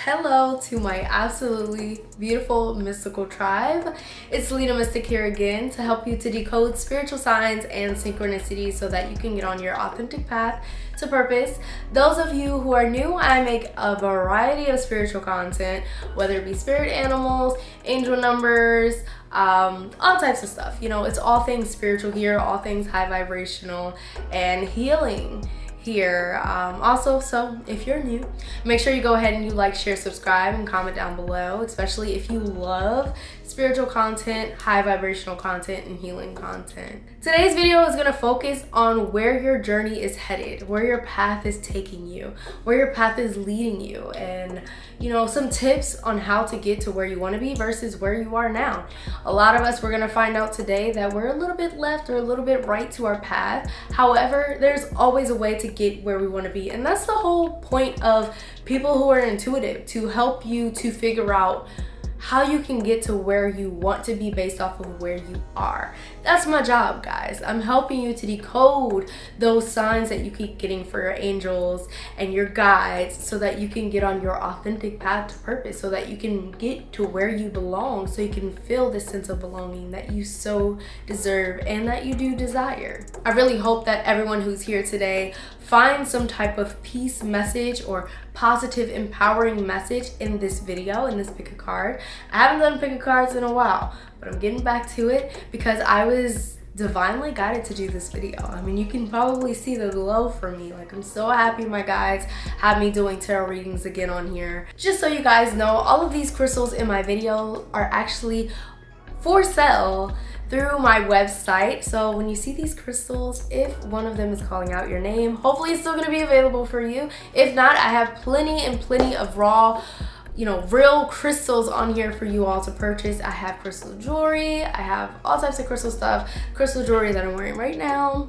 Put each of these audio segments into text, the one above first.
Hello to my absolutely beautiful mystical tribe. It's Lena Mystic here again to help you to decode spiritual signs and synchronicities so that you can get on your authentic path to purpose. Those of you who are new, I make a variety of spiritual content, whether it be spirit animals, angel numbers, all types of stuff. You know, it's all things spiritual here, all things high vibrational and healing here. Also, so if you're new, make sure you go ahead and you like, share, subscribe, and comment down below, especially if you love spiritual content, high vibrational content, and healing content. Today's video is going to focus on where your journey is headed, where your path is taking you, where your path is leading you, and some tips on how to get to where you want to be versus where you are now. A lot of us, we're going to find out today that we're a little bit left or a little bit right to our path. However, there's always a way to get where we want to be, and that's the whole point of people who are intuitive, to help you to figure out how you can get to where you want to be based off of where you are. That's my job, guys. I'm helping you to decode those signs that you keep getting for your angels and your guides so that you can get on your authentic path to purpose, so that you can get to where you belong, so you can feel this sense of belonging that you so deserve and that you do desire. I really hope that everyone who's here today finds some type of peace message or positive empowering message in this video, in this pick a card. I haven't done pick a cards in a while, but I'm getting back to it because I was divinely guided to do this video. I mean, you can probably see the glow from me. Like, I'm so happy my guides have me doing tarot readings again on here. Just so you guys know, all of these crystals in my video are actually for sale through my website. So when you see these crystals, if one of them is calling out your name, hopefully it's still going to be available for you. If not, I have plenty of raw, real crystals on here for you all to purchase. I have crystal jewelry, I have all types of crystal stuff, crystal jewelry that I'm wearing right now.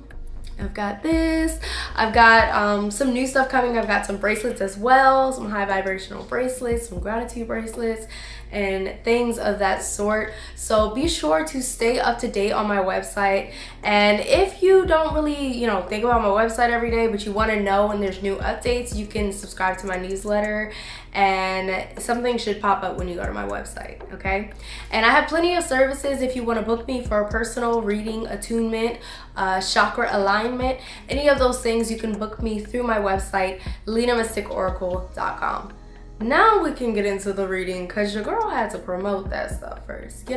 I've got this. I've got some new stuff coming. I've got some bracelets as well, some high vibrational bracelets, some gratitude bracelets, and things of that sort. So be sure to stay up to date on my website. And if you don't really, think about my website every day, but you want to know when there's new updates, you can subscribe to my newsletter and something should pop up when you go to my website, okay? And I have plenty of services if you want to book me for a personal reading, attunement, chakra alignment, any of those things. You can book me through my website, lenamysticoracle.com. Now we can get into the reading because your girl had to promote that stuff first,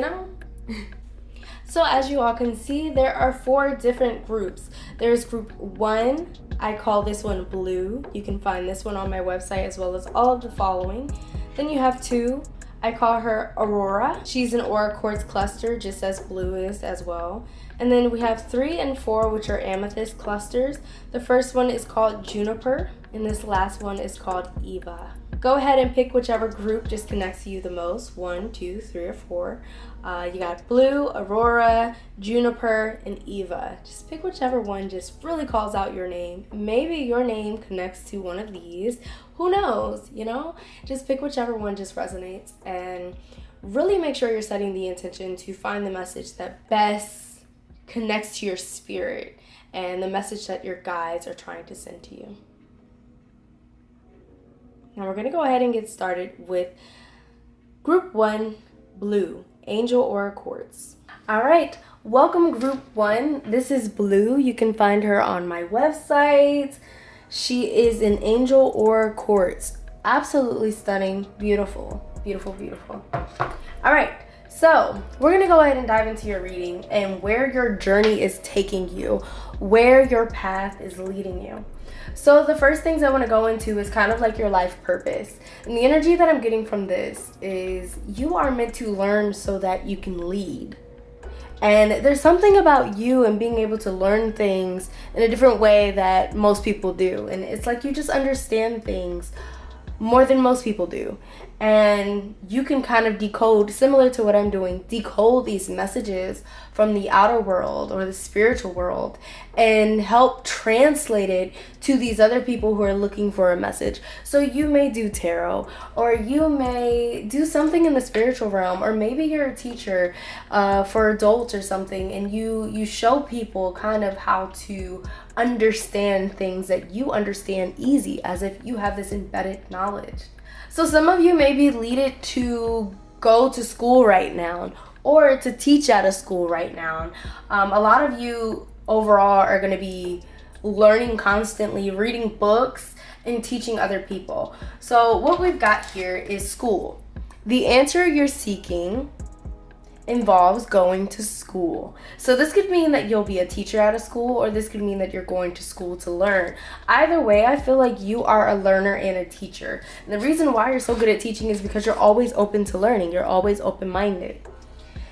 So as you all can see, there are 4 different groups. There's group 1. I call this one Blue. You can find this one on my website as well as all of the following. Then you have 2. I call her Aurora. She's an aura quartz cluster, just as Blue is as well. And then we have 3 and 4, which are amethyst clusters. The first one is called Juniper, and this last one is called Eva. Go ahead and pick whichever group just connects to you the most. 1, 2, 3, or 4. You got Blue, Aurora, Juniper, and Eva. Just pick whichever one just really calls out your name. Maybe your name connects to one of these. Who knows, Just pick whichever one just resonates, and really make sure you're setting the intention to find the message that best connects to your spirit and the message that your guides are trying to send to you. Now we're going to go ahead and get started with group 1, Blue, Angel Aura Quartz. All right, welcome group 1. This is Blue. You can find her on my website. She is an Angel Aura Quartz. Absolutely stunning, beautiful. All right, so we're going to go ahead and dive into your reading and where your journey is taking you, where your path is leading you. So the first things I want to go into is kind of like your life purpose. And the energy that I'm getting from this is you are meant to learn so that you can lead. And there's something about you and being able to learn things in a different way that most people do. And it's like you just understand things more than most people do. And you can kind of decode, similar to what I'm doing, decode these messages from the outer world or the spiritual world and help translate it to these other people who are looking for a message. So you may do tarot, or you may do something in the spiritual realm, or maybe you're a teacher for adults or something, and you show people kind of how to understand things that you understand easy, as if you have this embedded knowledge. So some of you may be needed to go to school right now or to teach at a school right now. A lot of you overall are going to be learning constantly, reading books and teaching other people. So what we've got here is school. The answer you're seeking involves going to school. So this could mean that you'll be a teacher at a school, or this could mean that you're going to school to learn. Either way, I feel like you are a learner and a teacher. And the reason why you're so good at teaching is because you're always open to learning. You're always open-minded.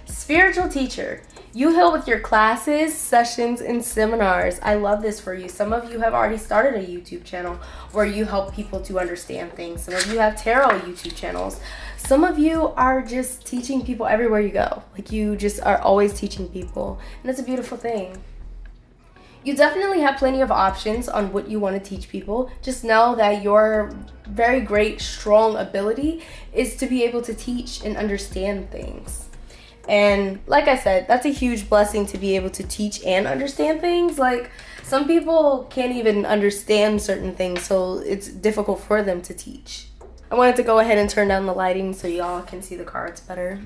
Spiritual teacher. You help with your classes, sessions, and seminars. I love this for you. Some of you have already started a YouTube channel where you help people to understand things. Some of you have tarot YouTube channels. Some of you are just teaching people everywhere you go. Like, you just are always teaching people. And it's a beautiful thing. You definitely have plenty of options on what you want to teach people. Just know that your very great, strong ability is to be able to teach and understand things. And like I said, that's a huge blessing to be able to teach and understand things. Like, some people can't even understand certain things, so it's difficult for them to teach. I wanted to go ahead and turn down the lighting so y'all can see the cards better.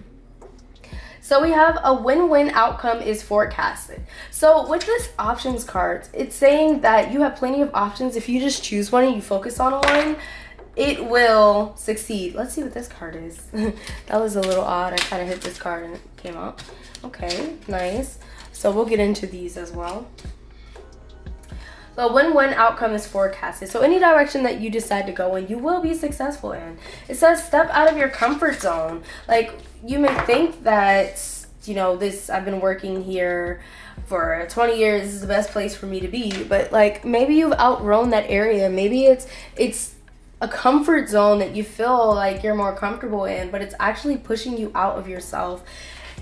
So we have a win-win outcome is forecasted. So with this options card, it's saying that you have plenty of options. If you just choose one and you focus on one, it will succeed. Let's see what this card is. That was a little odd. I kind of hit this card and it came out. Okay, nice. So we'll get into these as well. The win-win outcome is forecasted. So any direction that you decide to go in, you will be successful in. It says step out of your comfort zone. Like, you may think that, you know, I've been working here for 20 years. This is the best place for me to be. But like, maybe you've outgrown that area. Maybe it's a comfort zone that you feel like you're more comfortable in, but it's actually pushing you out of yourself,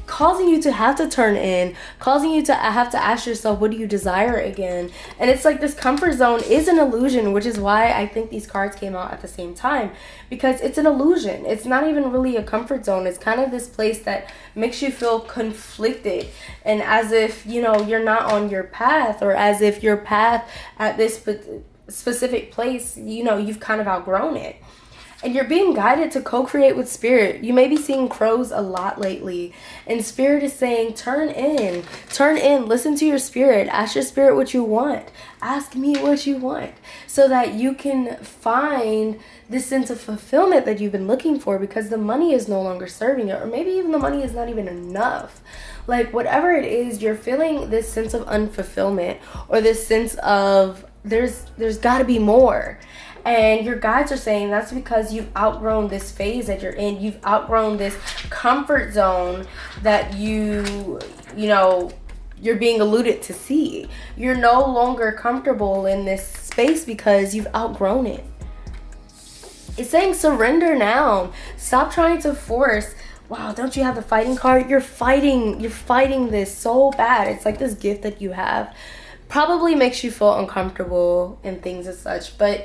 causing you to have to turn in, causing you to have to ask yourself, what do you desire again? And it's like, this comfort zone is an illusion, which is why I think these cards came out at the same time, because it's an illusion. It's not even really a comfort zone. It's kind of this place that makes you feel conflicted, and as if, you know, you're not on your path, or as if your path at this specific place, you know, you've kind of outgrown it. And you're being guided to co-create with spirit. You may be seeing crows a lot lately, and spirit is saying, turn in, listen to your spirit, ask your spirit what you want, ask me what you want, so that you can find this sense of fulfillment that you've been looking for, because the money is no longer serving it, or maybe even the money is not even enough. Like, whatever it is, you're feeling this sense of unfulfillment, or this sense of there's got to be more. And your guides are saying that's because you've outgrown this phase that you're in. You've outgrown this comfort zone that you're being alluded to see. You're no longer comfortable in this space because you've outgrown it. It's saying surrender now. Stop trying to force. Wow, don't you have the fighting card? You're fighting this so bad. It's like this gift that you have. Probably makes you feel uncomfortable and things as such, but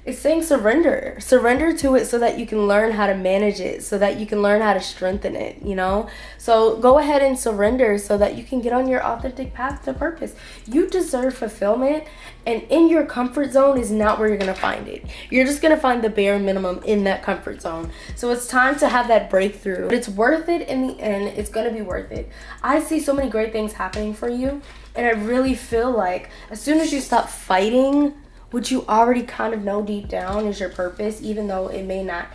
it's saying surrender to it, so that you can learn how to manage it, so that you can learn how to strengthen it, you know? So go ahead and surrender so that you can get on your authentic path to purpose. You deserve fulfillment, and in your comfort zone is not where you're going to find it. You're just going to find the bare minimum in that comfort zone. So it's time to have that breakthrough. But it's worth it in the end. It's going to be worth it. I see so many great things happening for you, and I really feel like as soon as you stop fighting what you already kind of know deep down is your purpose, even though it may not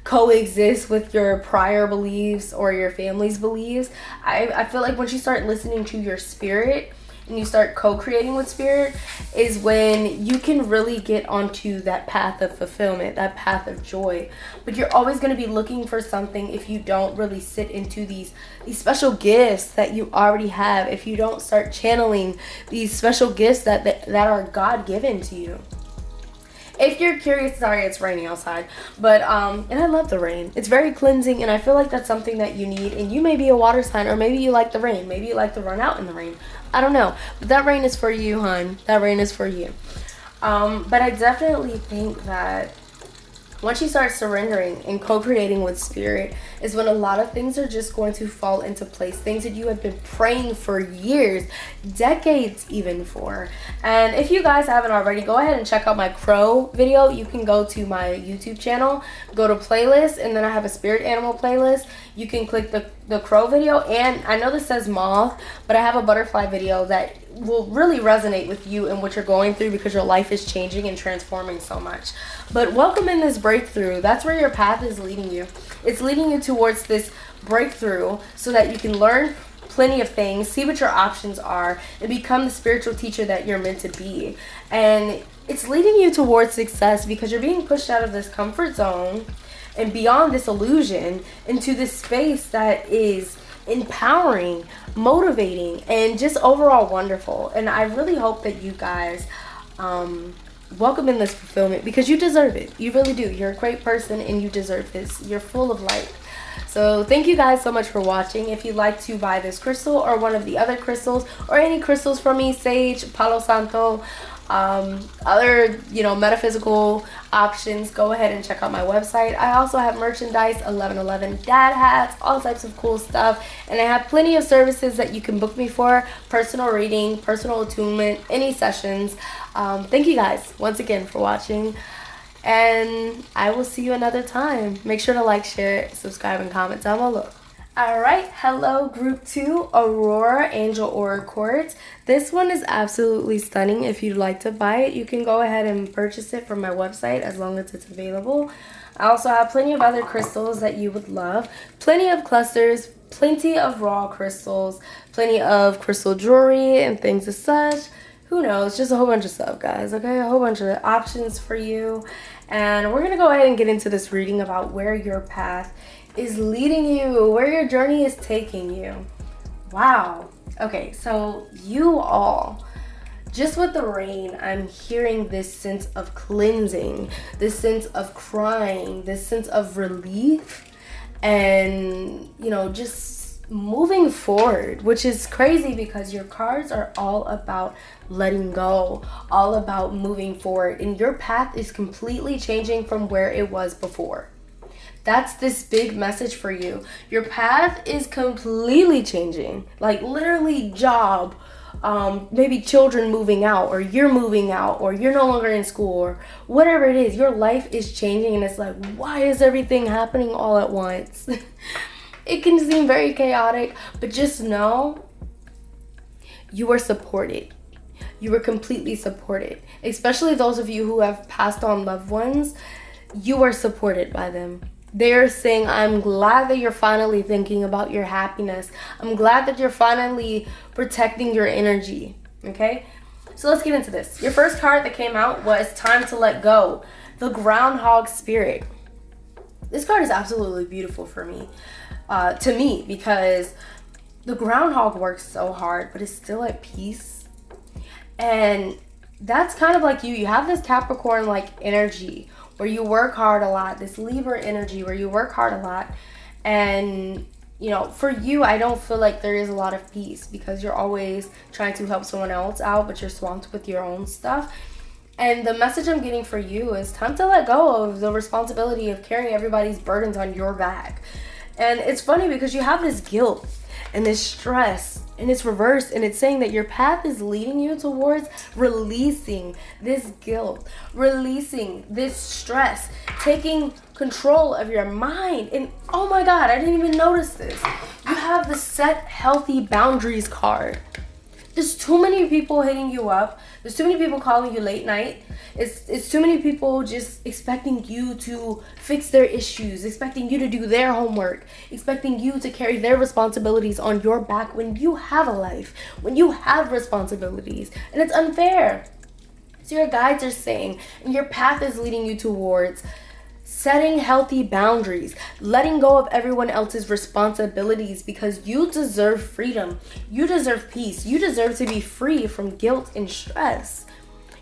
coexist with your prior beliefs or your family's beliefs, I feel like once you start listening to your spirit and you start co-creating with spirit is when you can really get onto that path of fulfillment, that path of joy. But you're always going to be looking for something if you don't really sit into these special gifts that you already have, if you don't start channeling these special gifts that are God-given to you. If you're curious, sorry, it's raining outside, but and I love the rain. It's very cleansing, and I feel like that's something that you need. And you may be a water sign, or maybe you like the rain. Maybe you like to run out in the rain. I don't know, but that rain is for you, hon. That rain is for you. But I definitely think that once you start surrendering and co-creating with spirit is when a lot of things are just going to fall into place. Things that you have been praying for years, decades even for. And if you guys haven't already, go ahead and check out my crow video. You can go to my YouTube channel, go to playlist, and then I have a spirit animal playlist. You can click the crow video, and I know this says moth, but I have a butterfly video that will really resonate with you and what you're going through, because your life is changing and transforming so much. But welcome in this breakthrough. That's where your path is leading you. It's leading you towards this breakthrough so that you can learn plenty of things, see what your options are, and become the spiritual teacher that you're meant to be. And it's leading you towards success because you're being pushed out of this comfort zone and beyond this illusion into this space that is empowering, motivating, and just overall wonderful. And I really hope that you guys welcome in this fulfillment, because you deserve it. You really do. You're a great person and you deserve this. You're full of light. So thank you guys so much for watching. If you'd like to buy this crystal or one of the other crystals or any crystals from me, sage, palo santo, other metaphysical options, go ahead and check out my website. I also have merchandise, 1111 dad hats, all types of cool stuff, and I have plenty of services that you can book me for: personal reading, personal attunement, any sessions. Thank you guys once again for watching, and I will see you another time. Make sure to like, share, subscribe, and comment down below. Alright, hello group 2, Aurora Angel Aura Quartz. This one is absolutely stunning. If you'd like to buy it, you can go ahead and purchase it from my website as long as it's available. I also have plenty of other crystals that you would love. Plenty of clusters, plenty of raw crystals, plenty of crystal jewelry and things as such. Who knows, just a whole bunch of stuff, guys, okay? A whole bunch of options for you. And we're going to go ahead and get into this reading about where your path is leading you, where your journey is taking you. Wow. Okay, so you all, just with the rain, I'm hearing this sense of cleansing, this sense of crying, this sense of relief, and just moving forward, which is crazy because your cards are all about letting go, all about moving forward, and your path is completely changing from where it was before. That's this big message for you. Your path is completely changing. Like literally job, maybe children moving out, or you're moving out, or you're no longer in school, or whatever it is. Your life is changing, and it's like, why is everything happening all at once? It can seem very chaotic, but just know you are supported. You were completely supported. Especially those of you who have passed on loved ones, you are supported by them. They're saying, I'm glad that you're finally thinking about your happiness. I'm glad that you're finally protecting your energy. Okay? So let's get into this. Your first card that came out was Time to Let Go. The Groundhog Spirit. This card is absolutely beautiful for me. To me, because the groundhog works so hard, but is still at peace. And that's kind of like you. You have this Capricorn-like energy where you work hard a lot, this Libra energy where you work hard a lot. And, for you, I don't feel like there is a lot of peace because you're always trying to help someone else out, but you're swamped with your own stuff. And the message I'm getting for you is time to let go of the responsibility of carrying everybody's burdens on your back. And it's funny because you have this guilt and this stress, and it's reversed, and it's saying that your path is leading you towards releasing this guilt, releasing this stress, taking control of your mind. And oh my God, I didn't even notice this. You have the Set Healthy Boundaries card. There's too many people hitting you up. There's too many people calling you late night. It's too many people just expecting you to fix their issues, expecting you to do their homework, expecting you to carry their responsibilities on your back when you have a life, when you have responsibilities. And it's unfair. So your guides are saying, and your path is leading you towards setting healthy boundaries, letting go of everyone else's responsibilities, because you deserve freedom. You deserve peace. You deserve to be free from guilt and stress.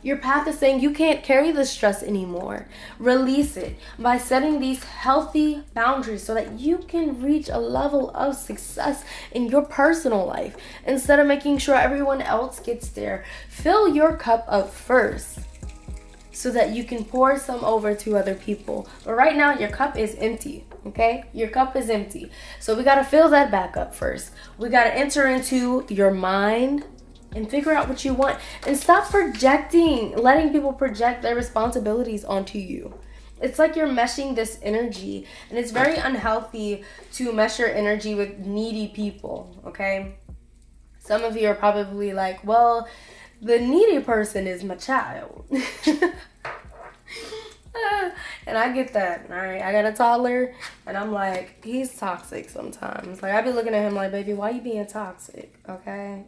Your path is saying you can't carry the stress anymore. Release it by setting these healthy boundaries so that you can reach a level of success in your personal life instead of making sure everyone else gets there. Fill your cup up first. so that you can pour some over to other people. But right now, your cup is empty, okay? Your cup is empty. So we got to fill that back up first. We got to enter into your mind and figure out what you want. And stop projecting, letting people project their responsibilities onto you. It's like you're meshing this energy, and it's very unhealthy to mesh your energy with needy people, okay? Some of you are probably like, well, the needy person is my child. And I get that, all right? I got a toddler, and I'm like, he's toxic sometimes. Like, I be looking at him like, baby, why you being toxic, okay?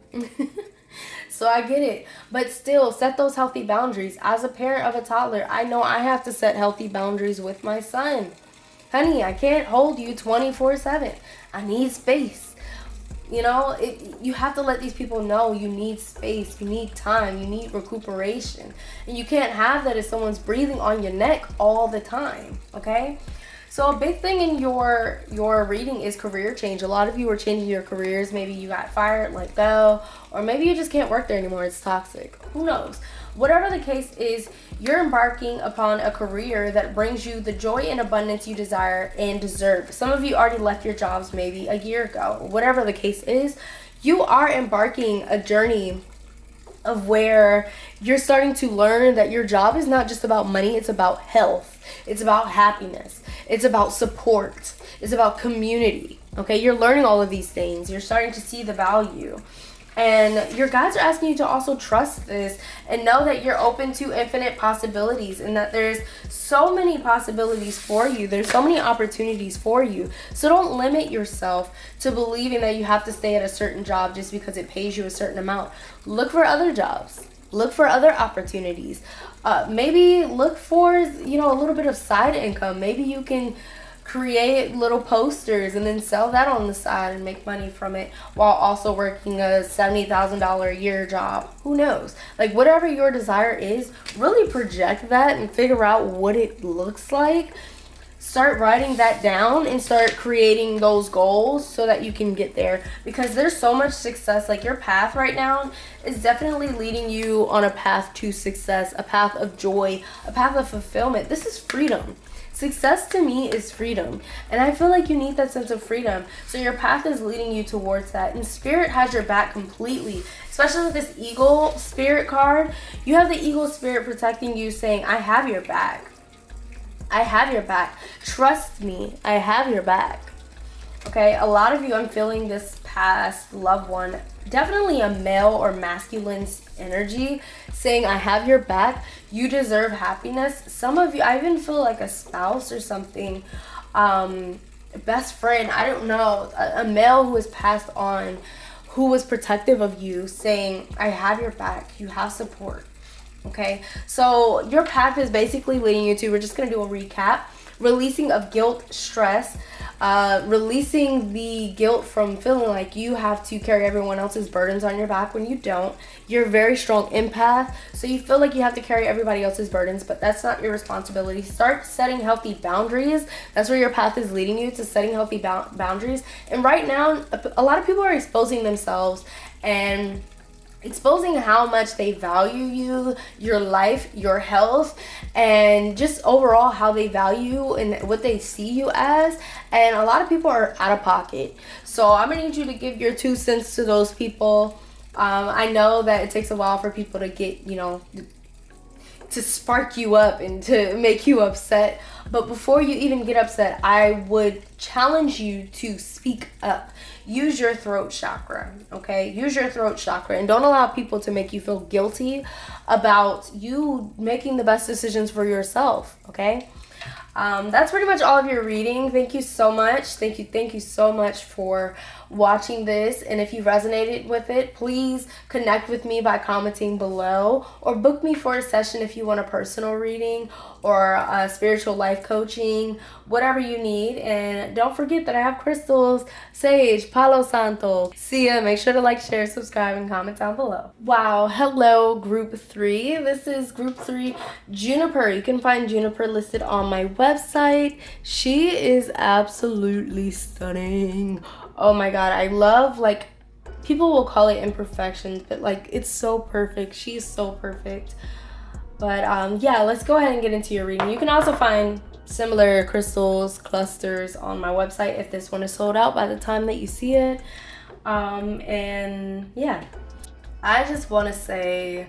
So I get it. But still, set those healthy boundaries. As a parent of a toddler, I know I have to set healthy boundaries with my son. Honey, I can't hold you 24/7. I need space. You know, you have to let these people know you need space, you need time, you need recuperation. And you can't have that if someone's breathing on your neck all the time, okay? So a big thing in your reading is career change. A lot of you are changing your careers. Maybe you got fired, let go, or maybe you just can't work there anymore. It's toxic. Who knows? Whatever the case is, you're embarking upon a career that brings you the joy and abundance you desire and deserve. Some of you already left your jobs maybe a year ago. Whatever the case is, you are embarking a journey of where you're starting to learn that your job is not just about money, it's about health, it's about happiness, it's about support, it's about community, okay? You're learning all of these things. You're starting to see the value. And your guides are asking you to also trust this and know that you're open to infinite possibilities and that there's so many possibilities for you. There's so many opportunities for you. So don't limit yourself to believing that you have to stay at a certain job just because it pays you a certain amount. Look for other jobs. Look for other opportunities. Maybe look for, a little bit of side income. Maybe you can create little posters and then sell that on the side and make money from it while also working a $70,000 a year job. Who knows? Like, whatever your desire is, really project that and figure out what it looks like. Start writing that down and start creating those goals so that you can get there, because there's so much success. Like, your path right now is definitely leading you on a path to success, a path of joy, a path of fulfillment. This is freedom. Success to me is freedom, and I feel like you need that sense of freedom. So your path is leading you towards that, and Spirit has your back completely, especially with this Eagle Spirit card. You have the Eagle Spirit protecting you, saying, I have your back. I have your back. Trust me, I have your back. Okay, a lot of you, I'm feeling this past loved one, definitely a male or masculine energy, saying, I have your back. You deserve happiness. Some of you, I even feel like a spouse or something, best friend, I don't know, a male who has passed on, who was protective of you, saying, I have your back. You have support. Okay, so your path is basically leading you to, we're just going to do a recap, releasing of guilt, stress, releasing the guilt from feeling like you have to carry everyone else's burdens on your back when you don't. You're a very strong empath, so you feel like you have to carry everybody else's burdens, but that's not your responsibility. Start setting healthy boundaries. That's where your path is leading you, to setting healthy boundaries. And right now, a lot of people are exposing themselves and exposing how much they value you, your life, your health, and just overall how they value and what they see you as. And a lot of people are out of pocket. So I'm gonna need you to give your 2 cents to those people. I know that it takes a while for people to get, to spark you up and to make you upset. But before you even get upset, I would challenge you to speak up. Use your throat chakra, okay? Use your throat chakra, and don't allow people to make you feel guilty about you making the best decisions for yourself, okay? That's pretty much all of your reading. Thank you so much. Thank you so much for watching this. And if you resonated with it, please connect with me by commenting below, or book me for a session if you want a personal reading or a spiritual life coaching, whatever you need. And don't forget that I have crystals, sage, palo santo. See ya. Make sure to like, share, subscribe, and comment down below. Wow. Hello, group 3. This is group 3, Juniper. You can find Juniper listed on my website. She is absolutely stunning. Oh my god, I love, like, people will call it imperfections, but like, it's so perfect. She's so perfect. But yeah, let's go ahead and get into your reading. You can also find similar crystals clusters on my website if this one is sold out by the time that you see it. And yeah, I just want to say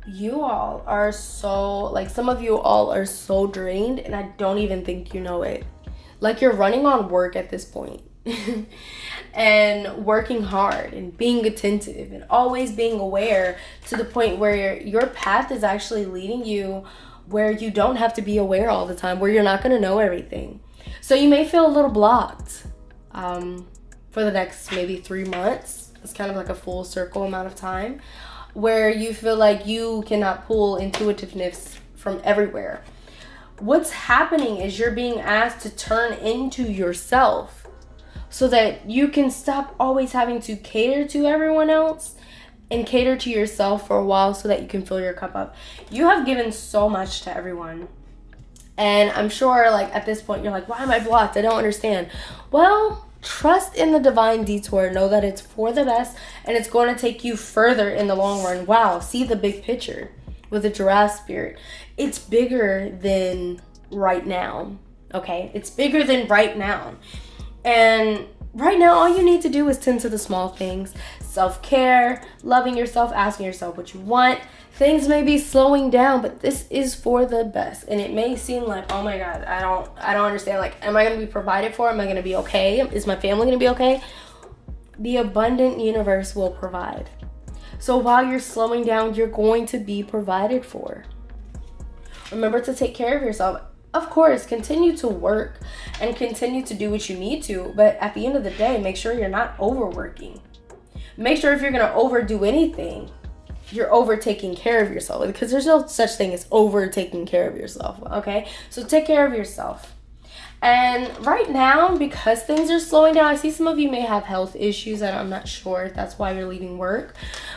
you all are so, like, some of you all are so drained, and I don't even think you know it. Like, you're running on work at this point and working hard and being attentive and always being aware, to the point where your path is actually leading you where you don't have to be aware all the time, where you're not going to know everything. So you may feel a little blocked for the next maybe 3 months. It's kind of like a full circle amount of time where you feel like you cannot pull intuitiveness from everywhere. What's happening is you're being asked to turn into yourself so that you can stop always having to cater to everyone else and cater to yourself for a while, so that you can fill your cup up. You have given so much to everyone. And I'm sure, like, at this point, you're like, why am I blocked? I don't understand. Well, trust in the divine detour. Know that it's for the best, and it's going to take you further in the long run. Wow, see the big picture with the giraffe spirit. It's bigger than right now, okay? It's bigger than right now. And right now, all you need to do is tend to the small things. Self-care, loving yourself, asking yourself what you want. Things may be slowing down, but this is for the best. And it may seem like, oh my God, I don't understand. Like, am I going to be provided for? Am I going to be okay? Is my family going to be okay? The abundant universe will provide. So while you're slowing down, you're going to be provided for. Remember to take care of yourself. Of course, continue to work and continue to do what you need to. But at the end of the day, make sure you're not overworking. Make sure if you're going to overdo anything, you're over taking care of yourself, because there's no such thing as over taking care of yourself, okay? So take care of yourself. And right now, because things are slowing down, I see some of you may have health issues, and I'm not sure if that's why you're leaving work.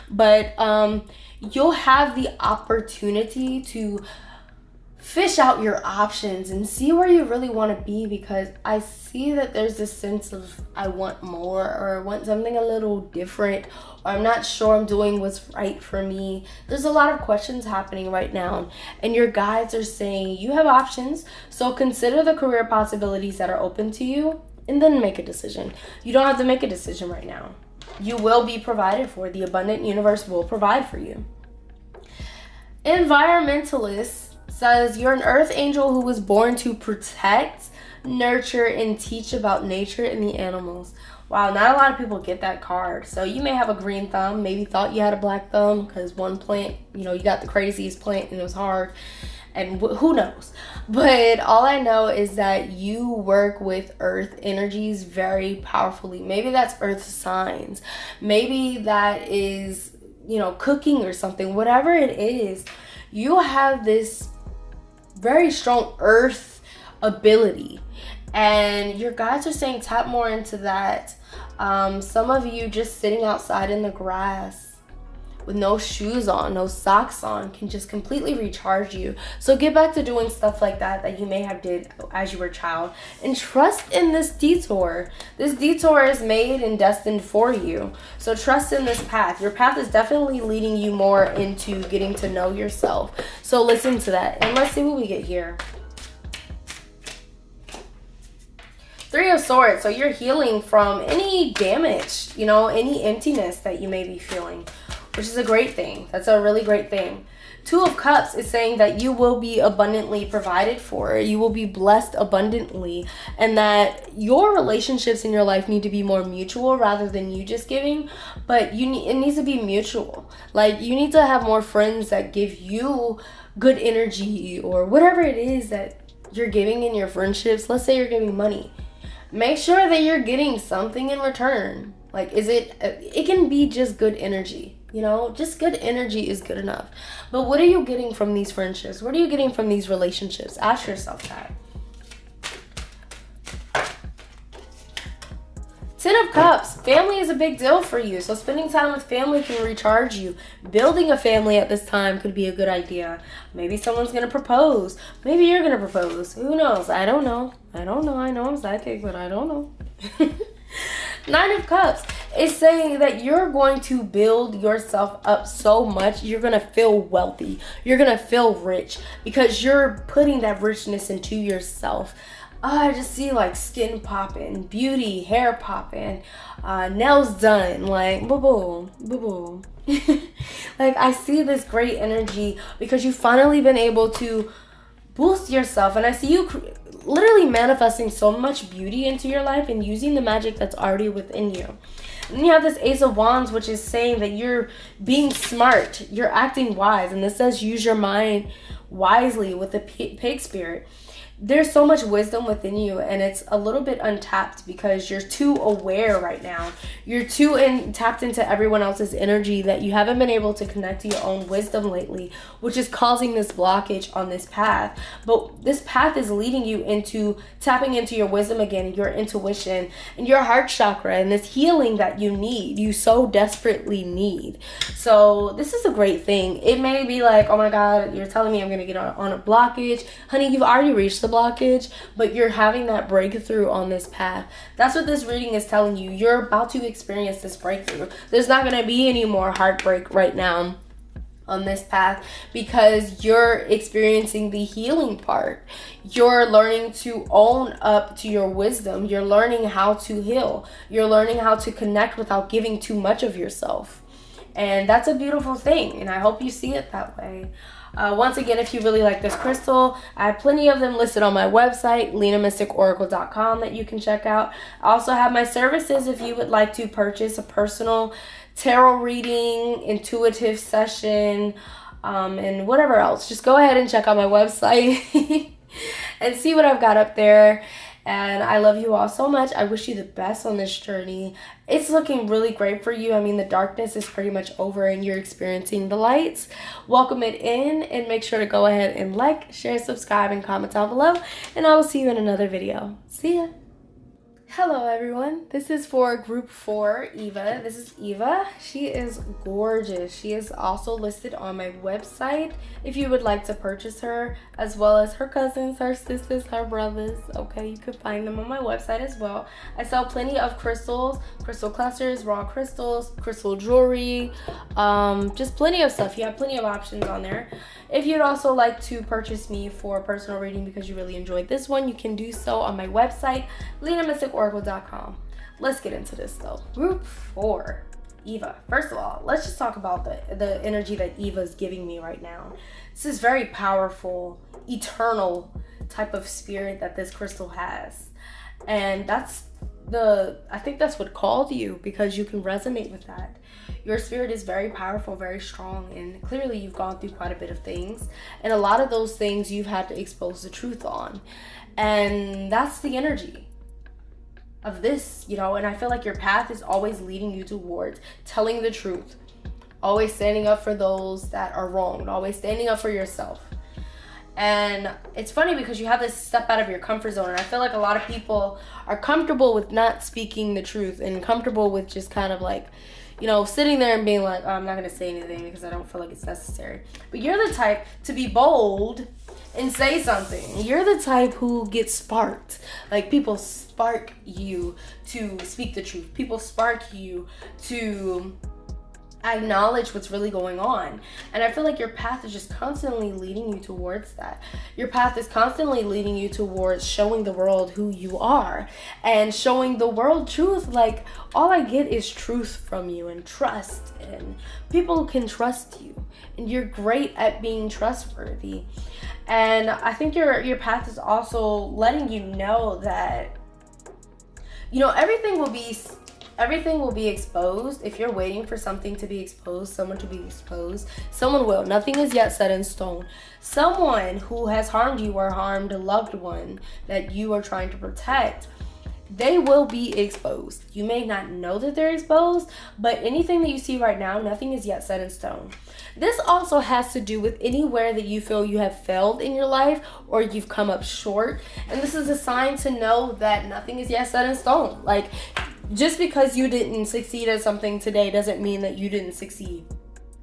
But you'll have the opportunity to fish out your options and see where you really want to be, because I see that there's this sense of I want more, or I want something a little different, or I'm not sure I'm doing what's right for me. There's a lot of questions happening right now, and your guides are saying you have options, so consider the career possibilities that are open to you and then make a decision. You don't have to make a decision right now. You will be provided for. The abundant universe will provide for you. Environmentalists says you're an earth angel who was born to protect, nurture, and teach about nature and the animals. Wow, not a lot of people get that card. So you may have a green thumb, maybe thought you had a black thumb because one plant, you got the craziest plant and it was hard, and who knows. But all I know is that you work with earth energies very powerfully. Maybe that's earth signs. Maybe that is, cooking or something. Whatever it is, you have this very strong earth ability, and your guides are saying tap more into that. Some of you just sitting outside in the grass with no shoes on, no socks on, can just completely recharge you. So get back to doing stuff like that you may have did as you were a child, and trust in this detour. This detour is made and destined for you. So trust in this path. Your path is definitely leading you more into getting to know yourself. So listen to that, and let's see what we get here. 3 of Swords. So you're healing from any damage, any emptiness that you may be feeling, which is a great thing. That's a really great thing. 2 of Cups is saying that you will be abundantly provided for. You will be blessed abundantly, and that your relationships in your life need to be more mutual rather than you just giving. But it needs to be mutual. Like, you need to have more friends that give you good energy, or whatever it is that you're giving in your friendships. Let's say you're giving money. Make sure that you're getting something in return. Like, it can be just good energy. Just good energy is good enough. But what are you getting from these friendships? What are you getting from these relationships? Ask yourself that. 10 of Cups. Family is a big deal for you. So spending time with family can recharge you. Building a family at this time could be a good idea. Maybe someone's going to propose. Maybe you're going to propose. Who knows? I don't know. I know I'm psychic, but I don't know. Nine of Cups is saying that you're going to build yourself up so much. You're going to feel wealthy. You're going to feel rich because you're putting that richness into yourself. I just see like skin popping, beauty, hair popping, nails done, like boo boo. Like I see this great energy because you've finally been able to boost yourself, and I see you literally manifesting so much beauty into your life and using the magic that's already within you. And then you have this Ace of Wands, which is saying that you're being smart, you're acting wise, and this says use your mind wisely with the pig spirit. There's so much wisdom within you, and it's a little bit untapped because you're too aware right now. You're too tapped into everyone else's energy that you haven't been able to connect to your own wisdom lately, which is causing this blockage on this path. But this path is leading you into tapping into your wisdom again, your intuition, and your heart chakra, and this healing that you so desperately need. So this is a great thing. It may be like, oh my God, you're telling me I'm going to get on a blockage. Honey, you've already reached the blockage, but you're having that breakthrough on this path. That's what this reading is telling you. You're about to experience this breakthrough. There's not going to be any more heartbreak right now on this path because you're experiencing the healing part. You're learning to own up to your wisdom. You're learning how to heal. You're learning how to connect without giving too much of yourself. And that's a beautiful thing, and I hope you see it that way. Once again, if you really like this crystal, I have plenty of them listed on my website, lenamystikoracle.com, that you can check out. I also have my services if you would like to purchase a personal tarot reading, intuitive session, and whatever else. Just go ahead and check out my website and see what I've got up there. And I love you all so much. I wish you the best on this journey. It's looking really great for you. I mean, the darkness is pretty much over and you're experiencing the lights. Welcome it in, and make sure to go ahead and like, share, subscribe, and comment down below. And I will see you in another video. See ya. Hello everyone, this is for group 4, Eva. This is Eva. She is gorgeous. She is also listed on my website if you would like to purchase her, as well as her cousins, her sisters, her brothers. Okay, you can find them on my website as well. I sell plenty of crystals, crystal clusters, raw crystals, crystal jewelry, just plenty of stuff. You have plenty of options on there. If you'd also like to purchase me for a personal reading because you really enjoyed this one, you can do so on my website, lenamystikoracle.com. Let's get into this though. Group 4, Eva. First of all, let's just talk about the energy that Eva is giving me right now. This is very powerful, eternal type of spirit that this crystal has. And I think that's what called you, because you can resonate with that. Your spirit is very powerful, very strong, and clearly you've gone through quite a bit of things, and a lot of those things you've had to expose the truth on, and that's the energy of this, and I feel like your path is always leading you towards telling the truth, always standing up for those that are wronged, always standing up for yourself. And it's funny because you have this step out of your comfort zone, and I feel like a lot of people are comfortable with not speaking the truth and comfortable with just kind of like, sitting there and being like, oh, I'm not going to say anything because I don't feel like it's necessary. But you're the type to be bold and say something. You're the type who gets sparked. Like, people spark you to speak the truth. People spark you to acknowledge what's really going on. And I feel like your path is just constantly leading you towards that. Your path is constantly leading you towards showing the world who you are and showing the world truth. Like, all I get is truth from you and trust, and people can trust you, and you're great at being trustworthy. And I think your path is also letting you know that everything will be exposed. If you're waiting for something to be exposed, someone to be exposed, someone will. Nothing is yet set in stone. Someone who has harmed you or harmed a loved one that you are trying to protect, they will be exposed. You may not know that they're exposed, but anything that you see right now, nothing is yet set in stone. This also has to do with anywhere that you feel you have failed in your life or you've come up short. And this is a sign to know that nothing is yet set in stone. Like, just because you didn't succeed at something today doesn't mean that you didn't succeed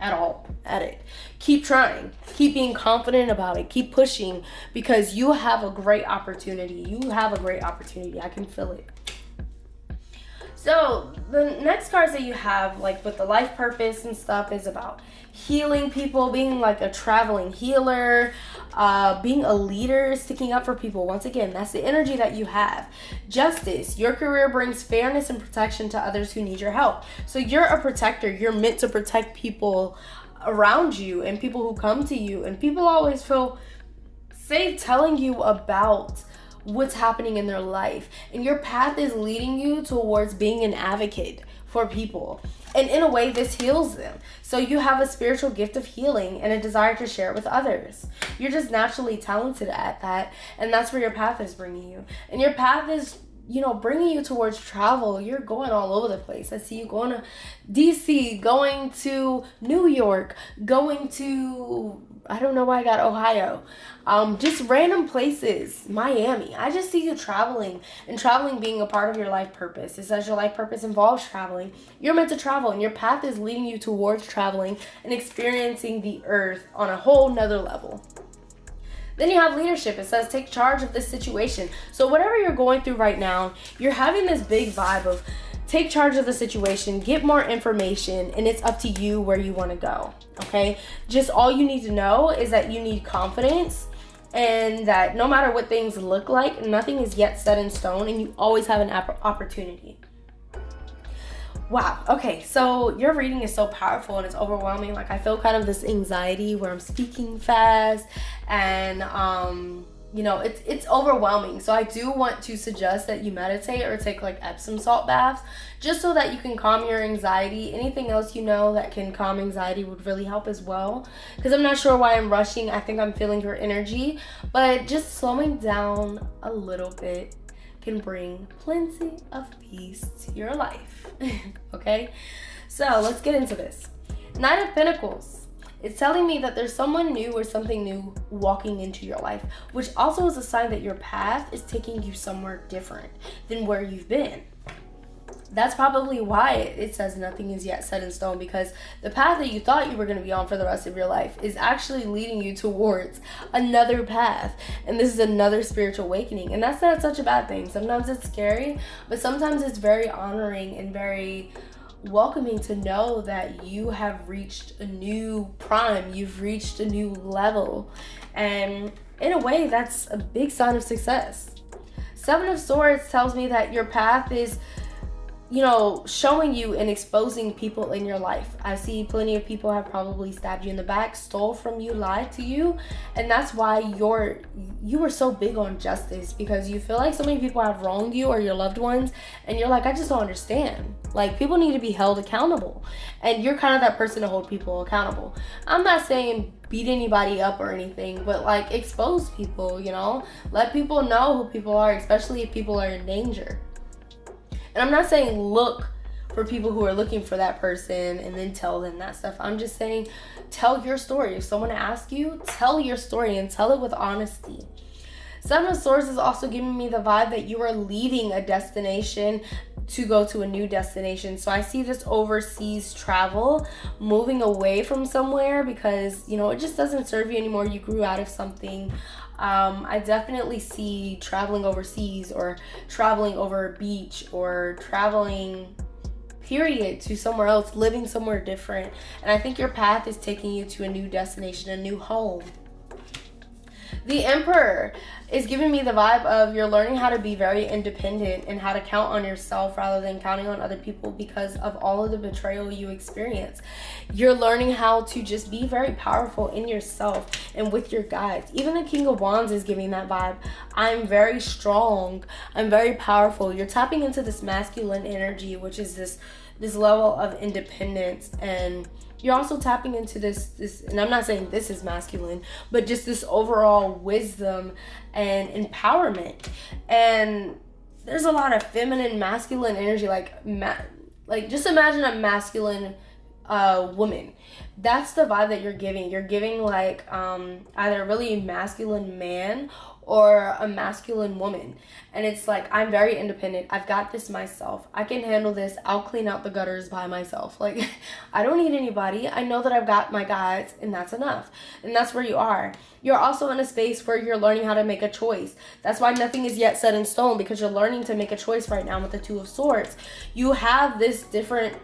at all at it. Keep trying. Keep being confident about it. Keep pushing, because you have a great opportunity. You have a great opportunity. I can feel it. So the next cards that you have, like with the life purpose and stuff, is about healing people, being like a traveling healer, being a leader, sticking up for people. Once again, that's the energy that you have. Justice, your career brings fairness and protection to others who need your help. So you're a protector. You're meant to protect people around you and people who come to you, and people always feel safe telling you about what's happening in their life, and your path is leading you towards being an advocate for people, and in a way this heals them. So you have a spiritual gift of healing and a desire to share it with others. You're just naturally talented at that, and that's where your path is bringing you. And your path is, you know, bringing you towards travel. You're going all over the place. I see you going to DC, going to New York, going to, I don't know why I got Ohio. Just random places, Miami. I just see you traveling, and traveling being a part of your life purpose. It says your life purpose involves traveling. You're meant to travel, and your path is leading you towards traveling and experiencing the earth on a whole nother level. Then you have leadership. It says take charge of this situation. So whatever you're going through right now, you're having this big vibe of take charge of the situation, get more information, and it's up to you where you want to go, okay? Just all you need to know is that you need confidence, and that no matter what things look like, nothing is yet set in stone, and you always have an opportunity. Wow, okay, so your reading is so powerful and it's overwhelming. Like, I feel kind of this anxiety where I'm speaking fast, and you know, it's overwhelming. So I do want to suggest that you meditate or take like Epsom salt baths, just so that you can calm your anxiety. Anything else you know that can calm anxiety would really help as well, because I'm not sure why I'm rushing. I think I'm feeling your energy, but just slowing down a little bit can bring plenty of peace to your life. Okay, so let's get into this. Knight of Pentacles. It's telling me that there's someone new or something new walking into your life, which also is a sign that your path is taking you somewhere different than where you've been. That's probably why it says nothing is yet set in stone, because the path that you thought you were going to be on for the rest of your life is actually leading you towards another path. And this is another spiritual awakening. And that's not such a bad thing. Sometimes it's scary, but sometimes it's very honoring and very welcoming to know that you have reached a new prime, you've reached a new level, and in a way that's a big sign of success. Seven of Swords tells me that your path is, you know, showing you and exposing people in your life. I see plenty of people have probably stabbed you in the back, stole from you, lied to you, and that's why you were so big on justice, because you feel like so many people have wronged you or your loved ones, and you're like, I just don't understand. Like, people need to be held accountable, and you're kind of that person to hold people accountable. I'm not saying beat anybody up or anything, but like expose people, you know, let people know who people are, especially if people are in danger. And I'm not saying look for people who are looking for that person and then tell them that stuff. I'm just saying tell your story. If someone asks you, tell your story and tell it with honesty. Seven of Swords is also giving me the vibe that you are leaving a destination to go to a new destination. So I see this overseas travel, moving away from somewhere because, you know, it just doesn't serve you anymore. You grew out of something. I definitely see traveling overseas, or traveling over a beach, or traveling period to somewhere else, living somewhere different. And I think your path is taking you to a new destination, a new home. The Emperor is giving me the vibe of you're learning how to be very independent and how to count on yourself rather than counting on other people because of all of the betrayal you experience. You're learning how to just be very powerful in yourself and with your guides. Even the King of Wands is giving that vibe. I'm very strong. I'm very powerful. You're tapping into this masculine energy, which is this level of independence, and you're also tapping into this, and I'm not saying this is masculine, but just this overall wisdom and empowerment. And there's a lot of feminine, masculine energy, like just imagine a masculine woman. That's the vibe that you're giving. You're giving like either a really masculine man or a masculine woman. And it's like, I'm very independent. I've got this myself. I can handle this. I'll clean out the gutters by myself. Like, I don't need anybody. I know that I've got my guys, and that's enough. And that's where you are. You're also in a space where you're learning how to make a choice. That's why nothing is yet set in stone, because you're learning to make a choice right now with the Two of Swords. You have this different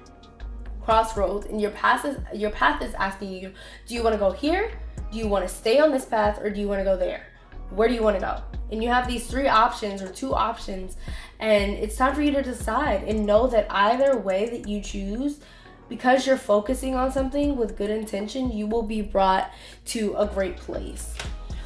crossroads, and your path is asking you, do you want to go here? Do you want to stay on this path, or do you want to go there? Where do you want to go? And you have these three options, or two options, and it's time for you to decide, and know that either way that you choose, because you're focusing on something with good intention, you will be brought to a great place.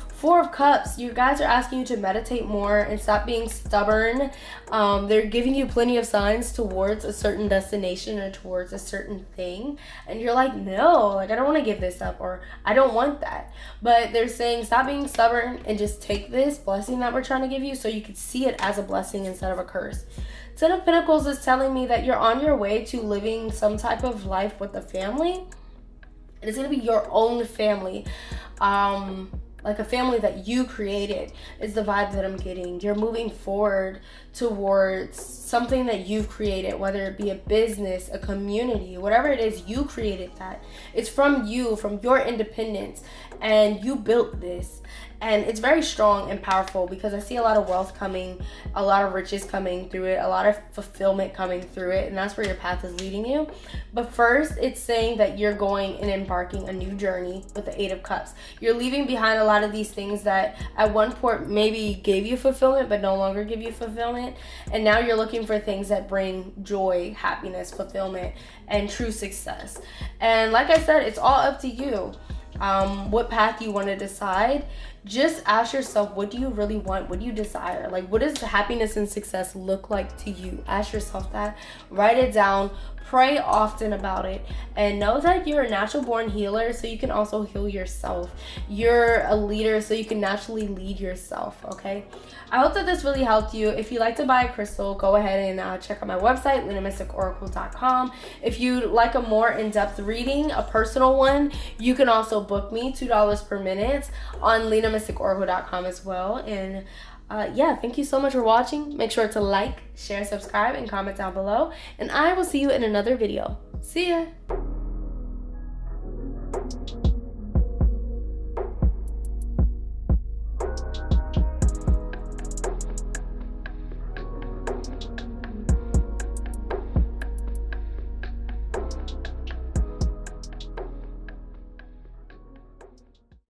Four of Cups, you guys are asking you to meditate more and stop being stubborn. They're giving you plenty of signs towards a certain destination or towards a certain thing. And you're like, no, like I don't want to give this up, or I don't want that. But they're saying stop being stubborn and just take this blessing that we're trying to give you so you can see it as a blessing instead of a curse. Ten of Pentacles is telling me that you're on your way to living some type of life with a family. And it's going to be your own family. Like a family that you created is the vibe that I'm getting. You're moving forward towards something that you've created, whether it be a business, a community, whatever it is, you created that. It's from you, from your independence, and you built this. And it's very strong and powerful, because I see a lot of wealth coming, a lot of riches coming through it, a lot of fulfillment coming through it, and that's where your path is leading you. But first, it's saying that you're going and embarking a new journey with the Eight of Cups. You're leaving behind a lot of these things that at one point maybe gave you fulfillment, but no longer give you fulfillment. And now you're looking for things that bring joy, happiness, fulfillment, and true success. And like I said, it's all up to you. What path you want to decide. Just ask yourself, what do you really want? What do you desire? Like, what does happiness and success look like to you? Ask yourself that. Write it down. Pray often about it. And know that you're a natural born healer, so you can also heal yourself. You're a leader, so you can naturally lead yourself, okay? I hope that this really helped you. If you'd like to buy a crystal, go ahead and check out my website, lunamysticoracle.com. If you'd like a more in-depth reading, a personal one, you can also book me $2 per minute on lunamysticoracle.com as well. And yeah, thank you so much for watching. Make sure to like, share, subscribe, and comment down below. And I will see you in another video. See ya!